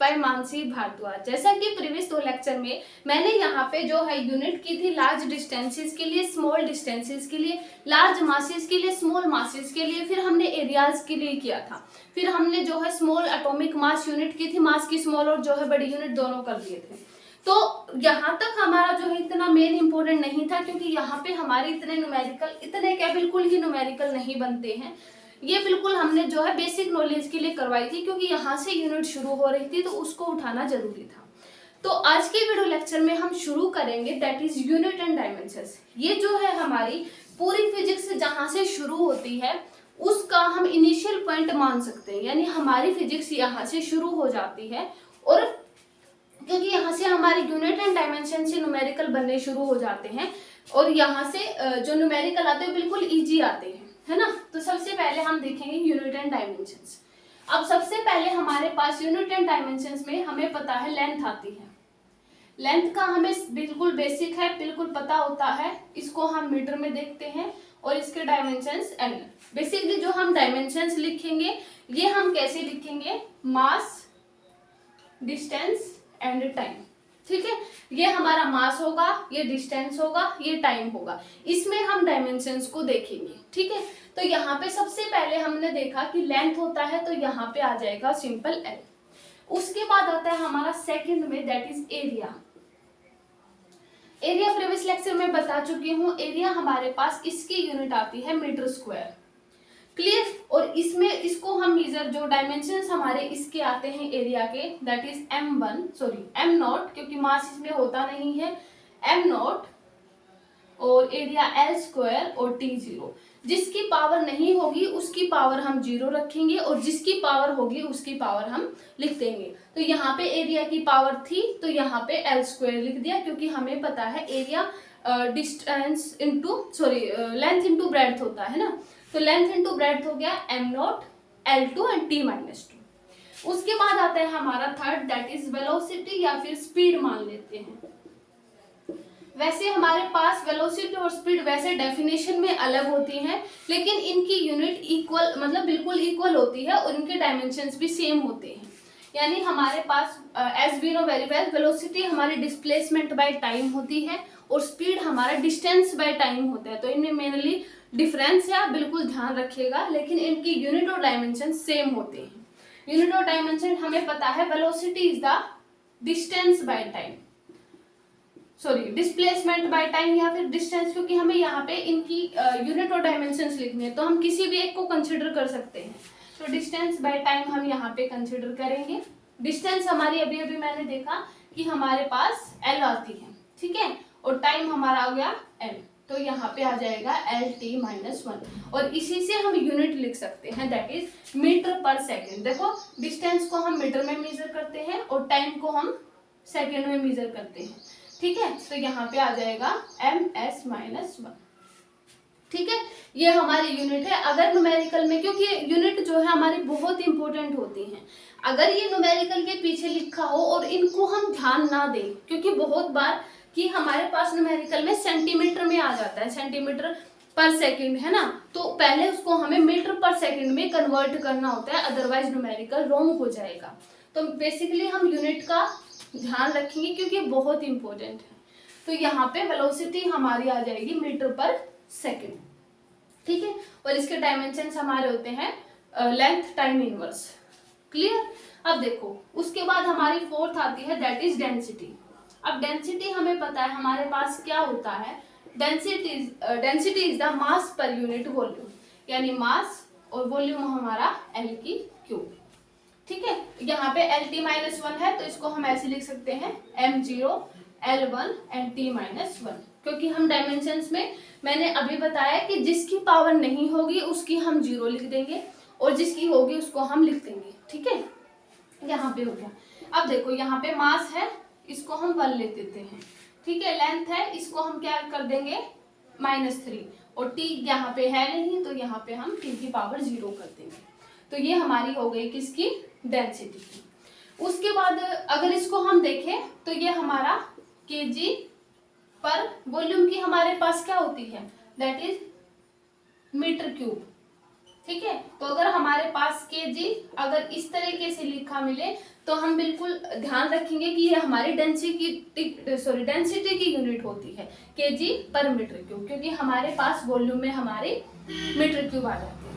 Bye Mansi Bhardwaj. जैसा कि previous 2 lecture में मैंने यहाँ पे जो है यूनिट की थी लार्ज डिस्टेंसेस के लिए, स्मॉल डिस्टेंसेस के लिए, लार्ज मासेस के लिए, स्मॉल मासेस के लिए, फिर हमने एरियाज के लिए किया था, फिर हमने जो है स्मॉल एटॉमिक मास यूनिट की थी, मास की स्मॉल और जो है बड़ी यूनिट दोनों कर दिए थे। तो यहाँ तक हमारा जो है इतना मेन इंपॉर्टेंट नहीं था, क्योंकि यहाँ पे हमारे इतने न्यूमेरिकल, इतने क्या बिल्कुल ही न्यूमेरिकल नहीं बनते हैं। ये बिल्कुल हमने जो है बेसिक नॉलेज के लिए करवाई थी, क्योंकि यहाँ से यूनिट शुरू हो रही थी तो उसको उठाना जरूरी था। तो आज के वीडियो लेक्चर में हम शुरू करेंगे that is unit and dimensions. ये जो है हमारी पूरी फिजिक्स जहाँ से शुरू होती है उसका हम इनिशियल पॉइंट मान सकते हैं, यानी हमारी फिजिक्स यहाँ से शुरू हो जाती है। और क्योंकि यहाँ से हमारे यूनिट एंड डायमेंशन से न्यूमेरिकल बनने शुरू हो जाते हैं, और यहाँ से जो न्यूमेरिकल आते हैं बिल्कुल इजी आते हैं, है ना। तो सबसे पहले हम देखेंगे यूनिट एंड डायमेंशंस। अब सबसे पहले हमारे पास यूनिट एंड डायमेंशंस में हमें पता है लेंथ आती है। लेंथ का हमें बिल्कुल बेसिक है, बिल्कुल पता होता है, इसको हम मीटर में देखते हैं और इसके डायमेंशंस एल। बेसिकली जो हम डायमेंशंस लिखेंगे ये हम कैसे लिखेंगे, मास, डिस्टेंस एंड टाइम। ठीक है, ये हमारा मास होगा, ये डिस्टेंस होगा, ये टाइम होगा, इसमें हम डायमेंशंस को देखेंगे। ठीक है, तो यहाँ पे सबसे पहले हमने देखा कि लेंथ होता है, तो यहाँ पे आ जाएगा सिंपल एल। उसके बाद आता है हमारा सेकंड में that is area. Area previous lecture में बता चुकी हूँ, एरिया हमारे पास इसकी यूनिट आती है मीटर स्क्वायर। क्लियर। और इसमें इसको हम मेजर जो डायमेंशंस हमारे इसके आते हैं एरिया के दैट इज m0, क्योंकि मास इसमें होता नहीं है, m0 और एरिया l स्क्वायर और t0। जिसकी पावर नहीं होगी उसकी पावर हम 0 रखेंगे और जिसकी पावर होगी उसकी पावर हम लिख देंगे। तो यहाँ पे एरिया की पावर थी तो यहाँ पे l स्क्वायर लिख दिया, क्योंकि हमें पता है area distance into length into breadth होता है ना। तो लेंथ इंटू ब्रेड्थ हो गया m0, l2 एंड t-2। उसके बाद आता है हमारा थर्ड दैट इज वेलोसिटी या फिर स्पीड मान लेते हैं। वैसे हमारे पास वेलोसिटी और स्पीड वैसे डेफिनेशन में अलग होती हैं, लेकिन इनकी यूनिट इक्वल, मतलब बिल्कुल इक्वल होती है और इनके डायमेंशंस भी सेम होते हैं। यानी हमारे पास as we know very well, velocity हमारी डिस्प्लेसमेंट बाय टाइम होती है और स्पीड हमारा डिस्टेंस बाय टाइम होता है। तो इनमें मेनली डिफरेंस है, आप बिल्कुल ध्यान रखिएगा, लेकिन इनकी यूनिट और डायमेंशन सेम होते हैं। यूनिट और डायमेंशन हमें पता है, velocity is the distance by time, displacement by time या फिर डिस्टेंस, क्योंकि हमें यहाँ पे इनकी यूनिट और डायमेंशंस लिखनी है तो हम किसी भी एक को कंसिडर कर सकते हैं। तो डिस्टेंस बाय टाइम हम यहाँ पे कंसिडर करेंगे। डिस्टेंस हमारी अभी अभी मैंने देखा कि हमारे पास एल आती है, ठीक है, और टाइम हमारा आ गया एल, तो यहाँ पे आ जाएगा LT-1 और इसी से हम यूनिट लिख सकते हैं दैट इज मीटर पर सेकेंड। देखो डिस्टेंस को हम मीटर में मेजर करते हैं और टाइम को हम सेकेंड में मेजर करते हैं। ठीक है, तो यहाँ पे आ जाएगा ms-1। ठीक है, ये हमारी यूनिट है। अगर न्यूमेरिकल में, क्योंकि यूनिट जो है हमारी बहुत इंपॉर्टेंट होती हैं, अगर ये न्यूमेरिकल के पीछे लिखा हो और इनको हम ध्यान ना दें, क्योंकि बहुत बार कि हमारे पास न्यूमेरिकल में सेंटीमीटर में आ जाता है, सेंटीमीटर पर सेकंड, है ना, तो पहले उसको हमें मीटर पर सेकंड में कन्वर्ट करना होता है, अदरवाइज न्यूमेरिकल रॉन्ग हो जाएगा। तो बेसिकली हम यूनिट का ध्यान रखेंगे क्योंकि बहुत इंपॉर्टेंट है। तो यहाँ पे वेलोसिटी हमारी आ जाएगी मीटर पर सेकंड। ठीक है, और इसके डायमेंशंस हमारे होते हैं लेंथ टाइम इनवर्स। क्लियर। अब देखो उसके बाद हमारी फोर्थ आती है दैट इज डेंसिटी। अब डेंसिटी हमें पता है हमारे पास क्या होता है, density is the mass per unit volume, यानी मास और वॉल्यूम हमारा L की क्यूब। ठीक है, यहाँ पे LT-1 है तो इसको हम ऐसे लिख सकते हैं m0, L1 एंड T-1, क्योंकि हम डायमेंशंस में मैंने अभी बताया कि जिसकी पावर नहीं होगी उसकी हम 0 लिख देंगे और जिसकी होगी उसको हम लिख देंगे। ठीक है, यहाँ पे हो गया। अब देखो यहाँ पे मास है, इसको हम 1 ले देते हैं। ठीक है, लेंथ है, इसको हम क्या कर देंगे -3, और t यहाँ पे है नहीं तो यहाँ पे हम t की पावर 0 कर देंगे। तो ये हमारी हो गई किसकी, डेंसिटी की। उसके बाद अगर इसको हम देखें तो ये हमारा kg पर वॉल्यूम की हमारे पास क्या होती है, दैट इज मीटर क्यूब। ठीक है, तो अगर हमारे पास kg अगर इस तरीके से लिखा मिले तो हम बिल्कुल ध्यान रखेंगे कि ये हमारी डेंसिटी की यूनिट होती है केजी पर मीटर क्यूब, क्योंकि हमारे पास वॉल्यूम में हमारे मीटर क्यूब आ जाते हैं।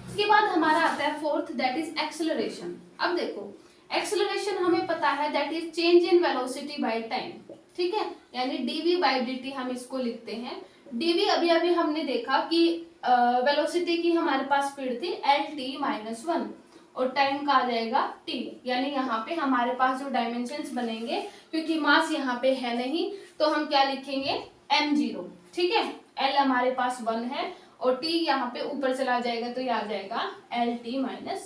उसके बाद हमारा आता है फोर्थ, दैट इज एक्सेलरेशन। अब देखो एक्सेलरेशन हमें पता है that is change in velocity by time, ठीक है, यानी dv बाई dt हम इसको लिखते हैं। dv अभी अभी हमने देखा कि वेलोसिटी की हमारे पास स्पीड थी lt-1 और टाइम का आ जाएगा t, यानी यहाँ पे हमारे पास जो डायमेंशंस बनेंगे, क्योंकि मास यहाँ पे है नहीं तो हम क्या लिखेंगे m0, ठीक है, l हमारे पास 1 है और t यहाँ पे ऊपर चला जाएगा तो ये आ जाएगा lt-2।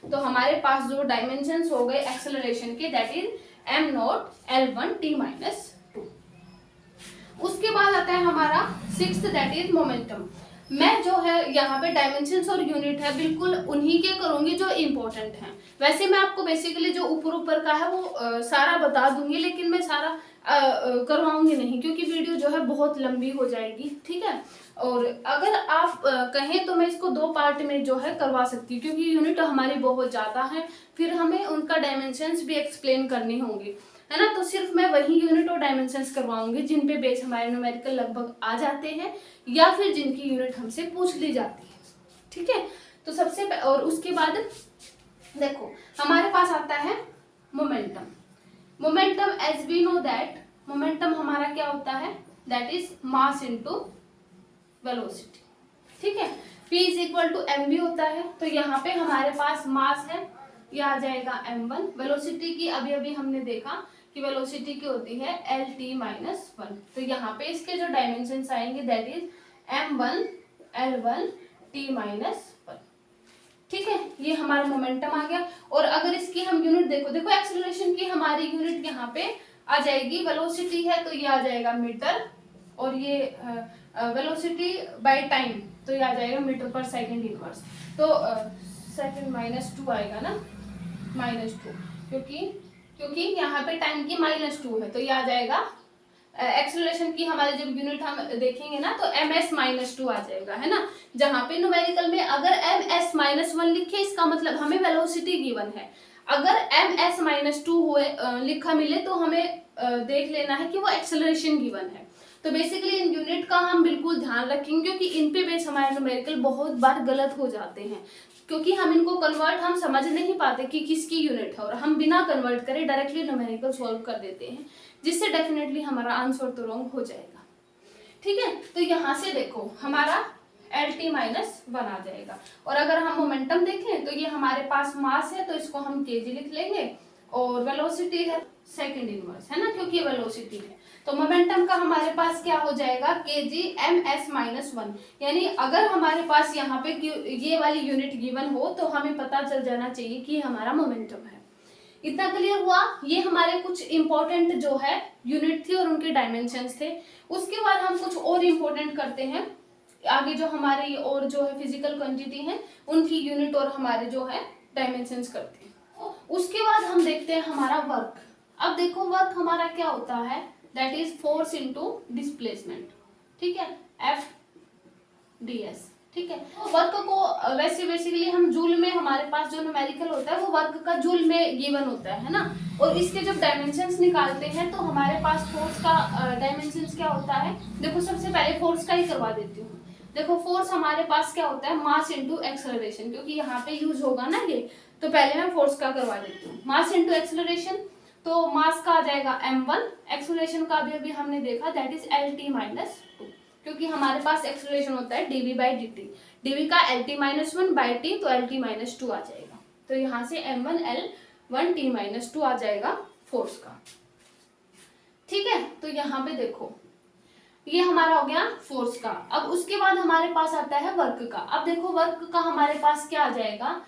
तो हमारे पास जो डायमेंशंस हो गए एक्सेलरेशन के that is m0 l1 t-2। उसके बाद आता है हमारा सिक्स्थ दैट इज मोमेंटम। मैं जो है यहाँ पे डायमेंशंस और यूनिट है बिल्कुल उन्हीं के करूंगी जो इम्पोर्टेंट हैं। वैसे मैं आपको बेसिकली जो ऊपर का है वो सारा बता दूंगी, लेकिन मैं सारा करवाऊंगी नहीं क्योंकि वीडियो जो है बहुत लंबी हो जाएगी, ठीक है। और अगर आप कहें तो मैं इसको 2 पार्ट में जो है करवा सकती हूँ, क्योंकि यूनिट हमारी बहुत ज़्यादा है, फिर हमें उनका डायमेंशंस भी एक्सप्लेन करनी होंगी, है ना। तो सिर्फ मैं वही यूनिट और डायमेंशंस करवाऊंगी जिन पे बेस हमारे न्यूमेरिकल लगभग आ जाते हैं या फिर जिनकी यूनिट हमसे पूछ ली जाती है, ठीक है। तो सबसे और उसके बाद देखो हमारे पास आता है momentum. Momentum as we know that momentum हमारा क्या होता है, that is mass into velocity, ठीक है। P is equal to mv होता है। तो यहाँ पे हमारे पास मास है, ये आ जाएगा m1। वेलोसिटी की अभी अभी हमने देखा कि वेलोसिटी की होती है lt-1। तो यहाँ पे इसके जो डायमेंशंस आएंगे that is m1 l1 t-1, ठीक है। ये हमारा मोमेंटम आ गया। और अगर इसकी हम यूनिट देखो एक्सेलरेशन की हमारी यूनिट यहाँ पे आ जाएगी, वेलोसिटी है तो ये आ जाएगा मीटर, और ये वेलोसिटी बाय टाइम तो ये आ जाएगा मीटर पर सेकंड इनवर्स। तो सेकंड -2 आएगा ना, -2, क्योंकि यहाँ पे टाइम की -2 है तो ये आ जाएगा एक्सेलरेशन की हमारी जब यूनिट हम देखेंगे ना तो ms-2 आ जाएगा, है ना। जहाँ पे न्यूमेरिकल में अगर ms-1 लिखे इसका मतलब हमें वेलोसिटी गिवन है, अगर ms-2 हुए लिखा मिले तो हमें देख लेना है कि वो एक्सेलरेशन गिवन है। तो बेसिकली इन यूनिट का हम बिल्कुल ध्यान रखेंगे क्योंकि इन पे बेस हमारे न्यूमेरिकल बहुत बार गलत हो जाते हैं, क्योंकि हम इनको कन्वर्ट हम समझ नहीं पाते कि किसकी यूनिट है और हम बिना कन्वर्ट करे डायरेक्टली न्यूमेरिकल सॉल्व कर देते हैं, जिससे डेफिनेटली हमारा आंसर तो रॉन्ग हो जाएगा, ठीक है। तो यहाँ से देखो हमारा lt-1 आ जाएगा। और अगर हम मोमेंटम देखें तो ये हमारे पास मास है तो इसको हम केजी लिख लेंगे, और वेलोसिटी है सेकंड इनवर्स, है ना, क्योंकि वेलोसिटी है। तो मोमेंटम का हमारे पास क्या हो जाएगा kg ms-1, यानी अगर हमारे पास यहाँ पे ये वाली यूनिट गिवन हो तो हमें पता चल जाना चाहिए कि हमारा मोमेंटम है। इतना क्लियर हुआ। ये हमारे कुछ इंपॉर्टेंट जो है यूनिट थी और उनके डायमेंशंस थे। उसके बाद हम कुछ और इंपॉर्टेंट करते हैं आगे, जो हमारे और जो है फिजिकल क्वांटिटी है उनकी यूनिट और हमारे जो है डायमेंशंस करते हैं। उसके बाद हम देखते हैं हमारा वर्क। अब देखो वर्क हमारा क्या होता है, that is force into displacement, ठीक है, FDS, ठीक है। वर्क को वैसे बेसिकली हम जूल में, हमारे पास जो न्यूमेरिकल होता है वो वर्क का जूल में गिवन होता है ना। और इसके जब डायमेंशंस निकालते हैं तो हमारे पास फोर्स का डायमेंशंस क्या होता है, देखो सबसे पहले फोर्स का ही करवा देती हूँ। देखो फोर्स हमारे पास क्या होता है, मास इनटू एक्सेलरेशन, क्योंकि यहाँ पे यूज होगा ना ये, तो पहले मैं फोर्स का करवा देती हूँ। मास इनटू एक्सेलरेशन, तो मास का आ जाएगा m1, एक्सेलरेशन का भी अभी हमने देखा दैट इज lt-2, क्योंकि हमारे पास एक्सेलरेशन होता है dv बाई dt, dv का lt-1 बाई t तो lt-2 आ जाएगा। तो यहाँ से m1 l1 t-2 आ जाएगा फोर्स का, ठीक है। तो यहाँ पे देखो ये हमारा हो गया फोर्स का। अब उसके बाद हमारे पास आता है वर्क का। अब देखो वर्क का हमारे पास क्या आ जाएगा,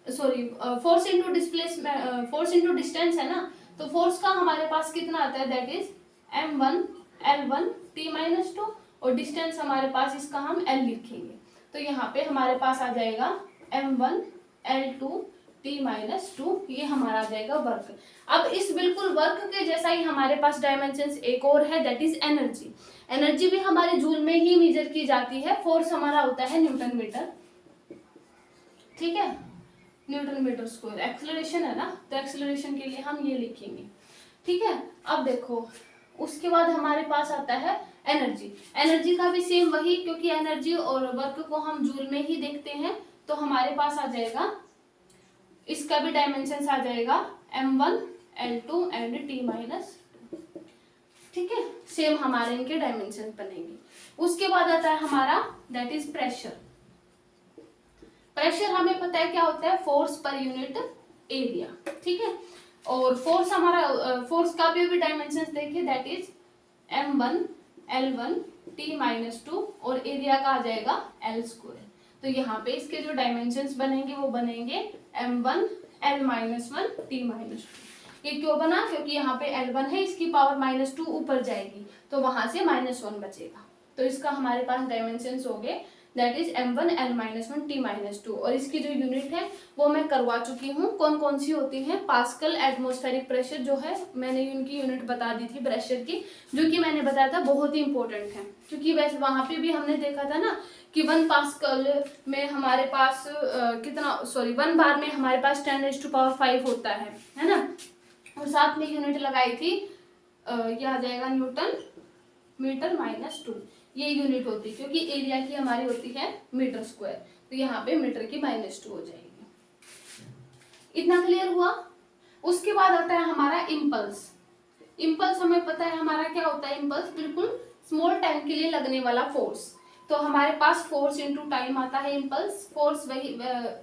force into displacement, force into distance है ना, तो फोर्स का हमारे पास कितना आता है, that is m1 l1 t-2, और डिस्टेंस हमारे पास इसका हम l लिखेंगे। तो यहाँ पे हमारे पास आ जाएगा m1 l2 t-2, ये हमारा आ जाएगा वर्क। अब इस बिल्कुल वर्क के जैसा ही हमारे पास डायमेंशंस एक और है, दैट इज एनर्जी। एनर्जी भी हमारे जूल में ही मेजर की जाती है। फोर्स हमारा होता है न्यूटन मीटर, ठीक है। Newton metre square. एक्सेलरेशन है ना, तो एक्सेलरेशन के लिए हम ये लिखेंगे, ठीक है। अब देखो उसके बाद हमारे पास आता है एनर्जी। एनर्जी का भी सेम वही, क्योंकि एनर्जी और वर्क को हम जूल में ही देखते हैं, तो हमारे पास आ जाएगा, इसका भी डायमेंशन आ जाएगा m1 l2 एंड t-2, ठीक है। सेम हमारे इनके डायमेंशन बनेंगे। उसके बाद आता है हमारा दैट इज प्रेशर। प्रेशर हमें पता है क्या होता है, फोर्स पर यूनिट एरिया, ठीक है। और फोर्स हमारा, फोर्स का भी डायमेंशन देखिए that is m1 l1 t-2 और एरिया का आ जाएगा l²। तो यहाँ पे इसके जो डायमेंशंस बनेंगे वो बनेंगे m1 l-1 t-2। ये क्यों बना, क्योंकि यहाँ पे l1 है, इसकी पावर -2 ऊपर जाएगी, तो वहां से -1 बचेगा। तो इसका हमारे पास डायमेंशंस हो गए that is m1 l-1 t-2। और इसकी जो यूनिट है वो मैं करवा चुकी हूँ, कौन कौन सी होती है। पास्कल एटमॉस्फेरिक प्रेशर जो है, मैंने उनकी यूनिट बता दी थी प्रेशर की, जो कि मैंने बताया था बहुत ही इंपॉर्टेंट है, क्योंकि वैसे वहां पे भी हमने देखा था ना कि 1 पास्कल में हमारे पास कितना, सॉरी 1 बार में हमारे पास 10⁵ होता है ना। और साथ में यूनिट लगाई थी, ये आ जाएगा न्यूटन मीटर -2, ये यूनिट होती है, क्योंकि एरिया की हमारी होती है मीटर स्क्वायर, तो यहाँ पे मीटर की -2 हो जाएगी। इतना क्लियर हुआ। उसके बाद आता है हमारा इम्पल्स। इम्पल्स हमें पता है हमारा क्या होता है, इम्पल्स बिल्कुल स्मॉल टाइम के लिए लगने वाला फोर्स। तो हमारे पास फोर्स इनटू टाइम आता है इम्पल्स। फोर्स वही,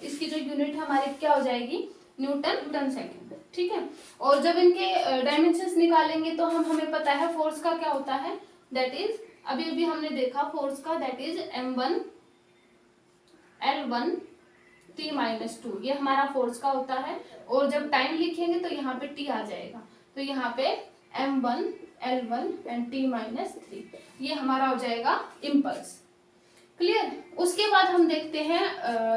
इसकी जो यूनिट हमारी क्या हो जाएगी, न्यूटन सेकेंड, ठीक है। और जब इनके डायमेंशंस निकालेंगे तो हमें पता है फोर्स का क्या होता है, दैट इज अभी अभी हमने देखा फोर्स का, that is m1 l1 t-2, ये हमारा फोर्स का होता है। और जब टाइम लिखेंगे तो यहाँ पे t आ जाएगा, तो यहाँ पे m1 l1 एंड t-3, ये हमारा हो जाएगा इम्पल्स। क्लियर। उसके बाद हम देखते हैं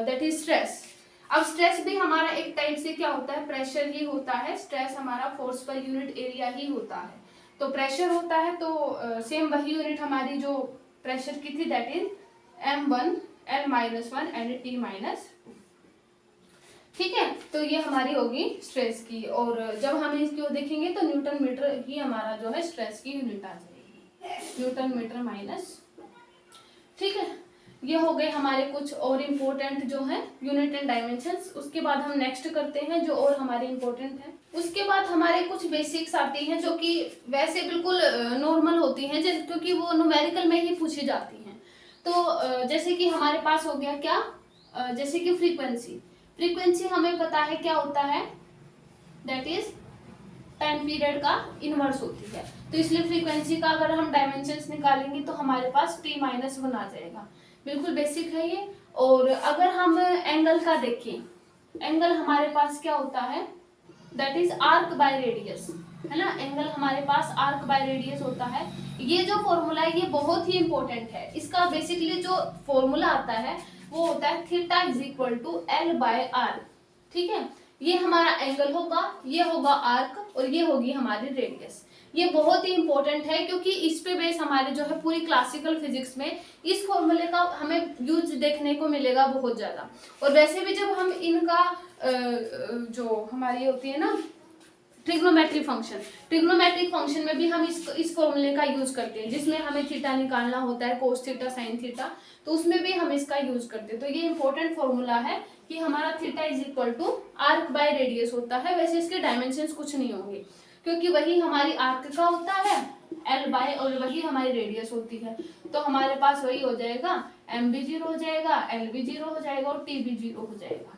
दैट इज स्ट्रेस। अब स्ट्रेस भी हमारा एक टाइप से क्या होता है, प्रेशर ही होता है। स्ट्रेस हमारा फोर्स पर यूनिट एरिया ही होता है, तो प्रेशर होता है, तो सेम वही यूनिट हमारी जो प्रेशर की थी that is m1 l-1 and t-2, ठीक है। तो ये हमारी होगी स्ट्रेस की। और जब हम इसको देखेंगे तो न्यूटन मीटर ही हमारा जो है स्ट्रेस की यूनिट आ जाएगी, न्यूटन मीटर माइनस, ठीक है। ये हो गए हमारे कुछ और इम्पोर्टेंट जो है यूनिट एंड डायमेंशंस। उसके बाद हम नेक्स्ट करते हैं जो और हमारे इम्पोर्टेंट है। उसके बाद हमारे कुछ बेसिक्स आती हैं जो कि वैसे बिल्कुल नॉर्मल होती हैं, क्योंकि वो न्यूमेरिकल में ही पूछी जाती हैं। तो जैसे कि हमारे पास हो गया क्या, जैसे कि फ्रीक्वेंसी। फ्रीक्वेंसी हमें पता है क्या होता है, दैट इज टाइम पीरियड का इनवर्स होती है। तो इसलिए फ्रीक्वेंसी का अगर हम डायमेंशंस निकालेंगे तो हमारे पास t-1 आ जाएगा, बिल्कुल बेसिक है ये। और अगर हम एंगल का देखें, एंगल हमारे पास क्या होता है, that is arc by radius, है ना। एंगल हमारे पास आर्क बाय रेडियस होता है। ये जो फॉर्मूला है ये बहुत ही इंपॉर्टेंट है। इसका बेसिकली जो फॉर्मूला आता है वो होता है theta is equal to L/R, ठीक है। ये हमारा एंगल होगा, ये होगा आर्क और ये होगी हमारी रेडियस। ये बहुत ही इंपॉर्टेंट है, क्योंकि इस पे बेस हमारे जो है पूरी क्लासिकल फिजिक्स में इस फॉर्मूले का हमें यूज देखने को मिलेगा बहुत ज्यादा। और वैसे भी जब हम इनका जो हमारी होती है ना ट्रिग्नोमेट्रिक फंक्शन में भी हम इस फॉर्मूले का यूज करते हैं, जिसमें हमें थीटा निकालना होता है, कोस थीटा साइन थीटा, तो उसमें भी हम इसका यूज करते हैं। तो ये इंपॉर्टेंट फॉर्मूला है कि हमारा theta is equal to arc by radius होता है। वैसे इसके डायमेंशंस कुछ नहीं होंगे, क्योंकि वही हमारी आर्क का होता है L/, और वही हमारी रेडियस होती है। तो हमारे पास वही हो जाएगा, m भी 0 हो जाएगा, L भी 0 हो जाएगा और t भी 0 हो जाएगा,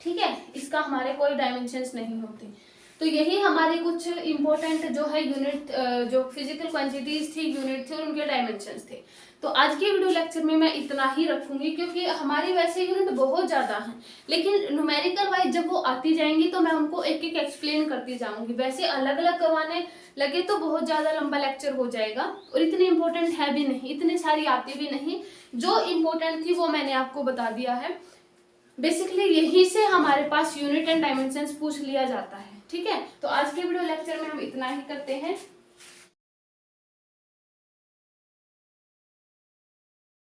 ठीक है। इसका हमारे कोई डायमेंशंस नहीं होते। तो यही हमारे कुछ इंपॉर्टेंट जो है यूनिट, जो फिजिकल क्वांटिटीज थी, यूनिट थे और उनके डायमेंशंस थे। तो आज के वीडियो लेक्चर में मैं इतना ही रखूंगी, क्योंकि हमारी वैसे यूनिट बहुत ज्यादा है, लेकिन न्यूमेरिकल वाइज जब वो आती जाएंगी तो मैं उनको एक एक एक्सप्लेन करती जाऊंगी। वैसे अलग अलग करवाने लगे तो बहुत ज्यादा लंबा लेक्चर हो जाएगा, और इतनी इंपॉर्टेंट है भी नहीं, इतनी सारी आती भी नहीं। जो इम्पोर्टेंट थी वो मैंने आपको बता दिया है। बेसिकली यही से हमारे पास यूनिट एंड डायमेंशंस पूछ लिया जाता है, ठीक है। तो आज के वीडियो लेक्चर में हम इतना ही करते हैं।